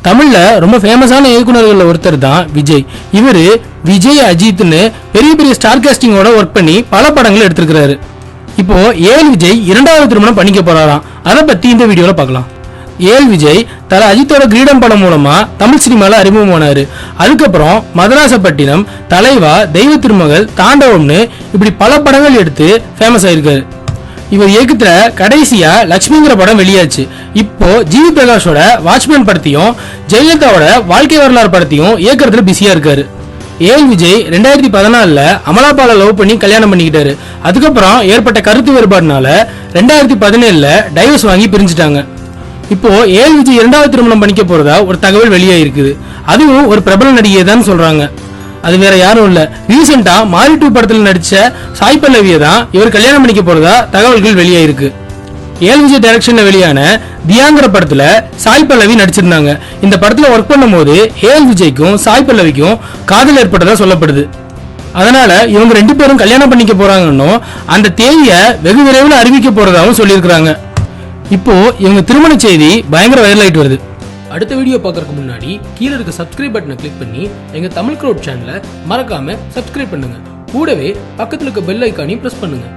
தமிழ்ல ரொம்ப ஃபேமஸான இயக்குநர்கள் ஒருத்தர் தான் விஜய். இவரு விஜய் அஜித்னு பெரிய பெரிய ஸ்டார் காஸ்டிங்கோட ஒர்க் பண்ணி பல படங்கள் எடுத்திருக்கிறாரு. இப்போ ஏஎல் விஜய் 2வது திருமணம் பண்ணிக்க போறாராம். அதை பத்தி இந்த வீடியோல பார்க்கலாம். ஏஎல் விஜய் தல அஜித்தோட கிரீடம் படம் மூலமா தமிழ் சினிமால அறிமுகமானாரு. அதுக்கப்புறம் மதராசப்பட்டினம், தலைவா, தெய்வ திருமகள், தாண்டவம்னு இப்படி பல படங்கள் எடுத்து ஃபேமஸ் ஆயிருக்காரு. இவர் இயக்கத்துல கடைசியா லட்சுமிங்கிற படம் வெளியாச்சு. இப்போ ஜிவி பிரகாஷோட வாட்ச்மேன் படத்தையும் ஜெயலலிதாவோட வாழ்க்கை வரலாறு படத்தையும் இயக்கத்துல பிஸியா இருக்காரு. ஏஎல் விஜய் 2014 அமலாபாலை லவ் பண்ணி கல்யாணம் பண்ணிக்கிட்டாரு. அதுக்கப்புறம் ஏற்பட்ட கருத்து வேறுபாடுனால 2017 டைவர்ஸ் வாங்கி பிரிஞ்சுட்டாங்க. இப்போ ஏஎல் விஜய் 2வது திருமணம் பண்ணிக்க போறதா ஒரு தகவல் வெளியாயிருக்குது. அதுவும் ஒரு பிரபல நடிகை தான் சொல்றாங்க. அது வேற யாரும் இல்ல, ரீசெண்டா மாரி 2 படத்துல நடிச்ச சாய் பல்லவியை தான் இவர் கல்யாணம் பண்ணிக்க போறதா தகவல்கள் வெளியாயிருக்கு. ஏஎல் விஜய் டைரக்ஷன்ல வெளியான தியாங்கிற படத்துல சாய் பல்லவி நடிச்சிருந்தாங்க. இந்த படத்துல ஒர்க் பண்ணும் போது ஏஎல் விஜய்க்கும் சாய் பல்லவிக்கும் காதல் ஏற்பட்டதா சொல்லப்படுது. அதனால இவங்க 2 பேரும் கல்யாணம் பண்ணிக்க போறாங்கன்னு அந்த தேதியை வெகு விரைவில் அறிவிக்க போறதாவும் சொல்லியிருக்கிறாங்க. இப்போ இவங்க திருமண செய்தி பயங்கர வைரல் ஆயிட்டு வருது. அடுத்த வீடியோ பார்க்கறதுக்கு முன்னாடி கீழே இருக்க சப்ஸ்கிரைப் பட்டனை கிளிக் பண்ணி எங்க தமிழ் க்ரௌட் சேனலை மறக்காம சப்ஸ்கிரைப் பண்ணுங்க. கூடவே பக்கத்துல இருக்க பெல் ஐக்கானையும் பிரஸ் பண்ணுங்க.